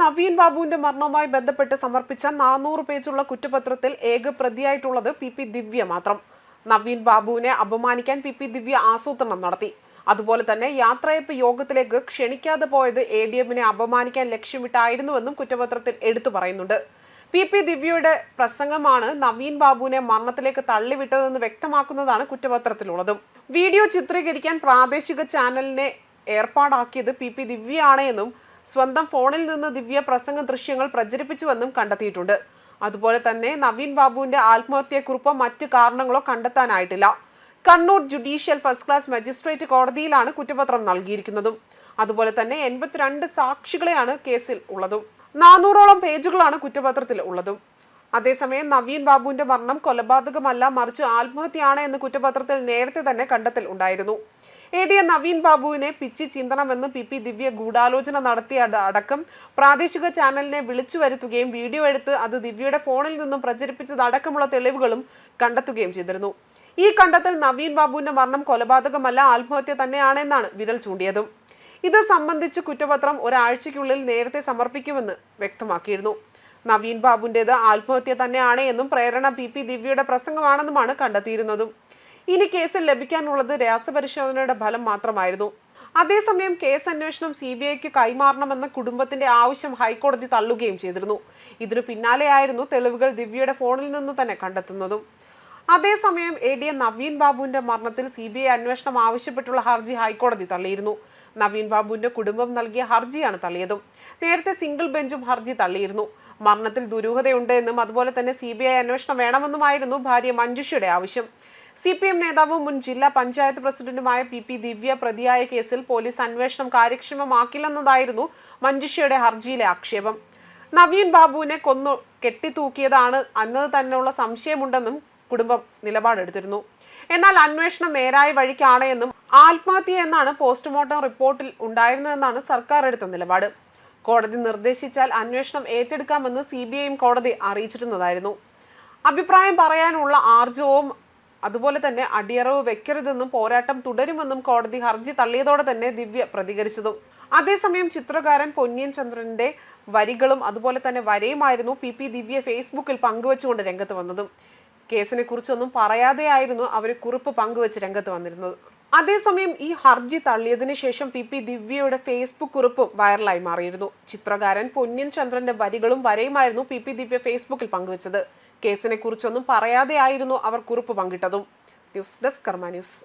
നവീൻ ബാബുവിന്റെ മരണവുമായി ബന്ധപ്പെട്ട് സമർപ്പിച്ച 400 പേജുള്ള കുറ്റപത്രത്തിൽ ഏക പ്രതിയായിട്ടുള്ളത് പി ദിവ്യ മാത്രം. നവീൻ ബാബുവിനെ അപമാനിക്കാൻ പി ദിവ്യ ആസൂത്രണം നടത്തി. അതുപോലെ തന്നെ യാത്രയപ്പ് യോഗത്തിലേക്ക് ക്ഷണിക്കാതെ പോയത് ADMനെ അപമാനിക്കാൻ ലക്ഷ്യമിട്ടായിരുന്നുവെന്നും കുറ്റപത്രത്തിൽ എടുത്തു പറയുന്നുണ്ട്. പി ദിവ്യയുടെ പ്രസംഗമാണ് നവീൻ ബാബുവിനെ മരണത്തിലേക്ക് തള്ളിവിട്ടതെന്ന് വ്യക്തമാക്കുന്നതാണ് കുറ്റപത്രത്തിലുള്ളതും. വീഡിയോ ചിത്രീകരിക്കാൻ പ്രാദേശിക ചാനലിനെ ഏർപ്പാടാക്കിയത് പി ദിവ്യയാണ് എന്നും സ്വന്തം ഫോണിൽ നിന്ന് ദിവ്യ പ്രസംഗ ദൃശ്യങ്ങൾ പ്രചരിപ്പിച്ചുവെന്നും കണ്ടെത്തിയിട്ടുണ്ട്. അതുപോലെ തന്നെ നവീൻ ബാബുവിന്റെ ആത്മഹത്യക്കുറിപ്പോ മറ്റ് കാരണങ്ങളോ കണ്ടെത്താനായിട്ടില്ല. Kannur judicial first class magistrate കോടതിയിലാണ് കുറ്റപത്രം നൽകിയിരിക്കുന്നതും. അതുപോലെ തന്നെ 82 സാക്ഷികളെയാണ് കേസിൽ ഉള്ളതും. 400ഓളം പേജുകളാണ് കുറ്റപത്രത്തിൽ ഉള്ളതും. അതേസമയം നവീൻ ബാബുവിന്റെ മരണം കൊലപാതകമല്ല, മറിച്ച് ആത്മഹത്യയാണ് എന്ന് കുറ്റപത്രത്തിൽ നേരത്തെ തന്നെ കണ്ടെത്തൽ ഉണ്ടായിരുന്നു. നവീൻ ബാബുവിനെ പിച്ചി ചീന്തണമെന്ന് പി ദിവ്യ ഗൂഢാലോചന നടത്തിയ അടക്കം പ്രാദേശിക ചാനലിനെ വിളിച്ചു വരുത്തുകയും വീഡിയോ എടുത്ത് അത് ദിവ്യയുടെ ഫോണിൽ നിന്നും പ്രചരിപ്പിച്ചതടക്കമുള്ള തെളിവുകളും കണ്ടെത്തുകയും ചെയ്തിരുന്നു. ഈ കണ്ടെത്തൽ നവീൻ ബാബുവിന്റെ മരണം കൊലപാതകമല്ല, ആത്മഹത്യ തന്നെയാണെന്നാണ് വിരൽ ചൂണ്ടിയതും. ഇത് സംബന്ധിച്ച് കുറ്റപത്രം ഒരാഴ്ചയ്ക്കുള്ളിൽ നേരത്തെ സമർപ്പിക്കുമെന്ന് വ്യക്തമാക്കിയിരുന്നു. നവീൻ ബാബുവിന്റേത് ആത്മഹത്യ തന്നെയാണ് എന്നും പ്രേരണ പി ദിവ്യയുടെ പ്രസംഗമാണെന്നുമാണ് കണ്ടെത്തിയിരുന്നതും. ഇനി കേസിൽ ലഭിക്കാനുള്ളത് രാസപരിശോധനയുടെ ഫലം മാത്രമായിരുന്നു. അതേസമയം കേസ് അന്വേഷണം CBIക്ക് കൈമാറണമെന്ന കുടുംബത്തിന്റെ ആവശ്യം ഹൈക്കോടതി തള്ളുകയും ചെയ്തിരുന്നു. ഇതിനു പിന്നാലെയായിരുന്നു തെളിവുകൾ ദിവ്യയുടെ ഫോണിൽ നിന്ന് തന്നെ കണ്ടെത്തുന്നതും. അതേസമയം നവീൻ ബാബുവിന്റെ മരണത്തിൽ CBI അന്വേഷണം ആവശ്യപ്പെട്ടുള്ള ഹർജി ഹൈക്കോടതി തള്ളിയിരുന്നു. നവീൻ ബാബുവിന്റെ കുടുംബം നൽകിയ ഹർജിയാണ് തള്ളിയതും. നേരത്തെ സിംഗിൾ ബെഞ്ചും ഹർജി തള്ളിയിരുന്നു. മരണത്തിൽ ദുരൂഹതയുണ്ട് എന്നും അതുപോലെ തന്നെ CBI അന്വേഷണം വേണമെന്നുമായിരുന്നു ഭാര്യ മഞ്ജുഷയുടെ ആവശ്യം. CPM നേതാവും മുൻ ജില്ലാ പഞ്ചായത്ത് പ്രസിഡന്റുമായ പി ദിവ്യ പ്രതിയായ കേസിൽ പോലീസ് അന്വേഷണം കാര്യക്ഷമമാക്കില്ലെന്നതായിരുന്നു മഞ്ജുഷയുടെ ഹർജിയിലെ ആക്ഷേപം. നവീൻ ബാബുവിനെ കൊന്നു കെട്ടിത്തൂക്കിയതാണ് അന്നത് തന്നെയുള്ള സംശയമുണ്ടെന്നും കുടുംബം നിലപാടെടുത്തിരുന്നു. എന്നാൽ അന്വേഷണം നേരായ വഴിക്കാണ് എന്നും ആത്മഹത്യ എന്നാണ് പോസ്റ്റ്മോർട്ടം റിപ്പോർട്ടിൽ ഉണ്ടായിരുന്നതെന്നാണ് സർക്കാർ എടുത്ത നിലപാട്. കോടതി നിർദ്ദേശിച്ചാൽ അന്വേഷണം ഏറ്റെടുക്കാമെന്ന് CBIയും കോടതി അറിയിച്ചിരുന്നതായിരുന്നു. അഭിപ്രായം പറയാനുള്ള ആർജവവും അതുപോലെ തന്നെ അടിയറവ് വെക്കരുതെന്നും പോരാട്ടം തുടരുമെന്നും കോടതി ഹർജി തള്ളിയതോടെ തന്നെ ദിവ്യ പ്രതികരിച്ചതും. അതേസമയം ചിത്രകാരൻ പൊന്നിയൻ ചന്ദ്രന്റെ വരികളും അതുപോലെ തന്നെ വരയുമായിരുന്നു പി ദിവ്യ ഫേസ്ബുക്കിൽ പങ്കുവച്ചുകൊണ്ട് രംഗത്ത് വന്നതും. കേസിനെ കുറിച്ചൊന്നും പറയാതെയായിരുന്നു അവർ കുറിപ്പ് പങ്കുവച്ച് രംഗത്ത് വന്നിരുന്നത്. അതേസമയം ഈ ഹർജി തള്ളിയതിനു ശേഷം പി ദിവ്യയുടെ ഫേസ്ബുക്ക് കുറിപ്പും വൈറലായി മാറിയിരുന്നു. ചിത്രകാരൻ പൊന്നിയൻ ചന്ദ്രന്റെ വരികളും വരയുമായിരുന്നു പി ദിവ്യ ഫേസ്ബുക്കിൽ പങ്കുവച്ചത്. കേസിനെ കുറിച്ചൊന്നും പറയാതെയായിരുന്നു അവർ കുറിപ്പ് പങ്കിട്ടതും. ന്യൂസ് ഡെസ്ക് കർമ്മ ന്യൂസ്.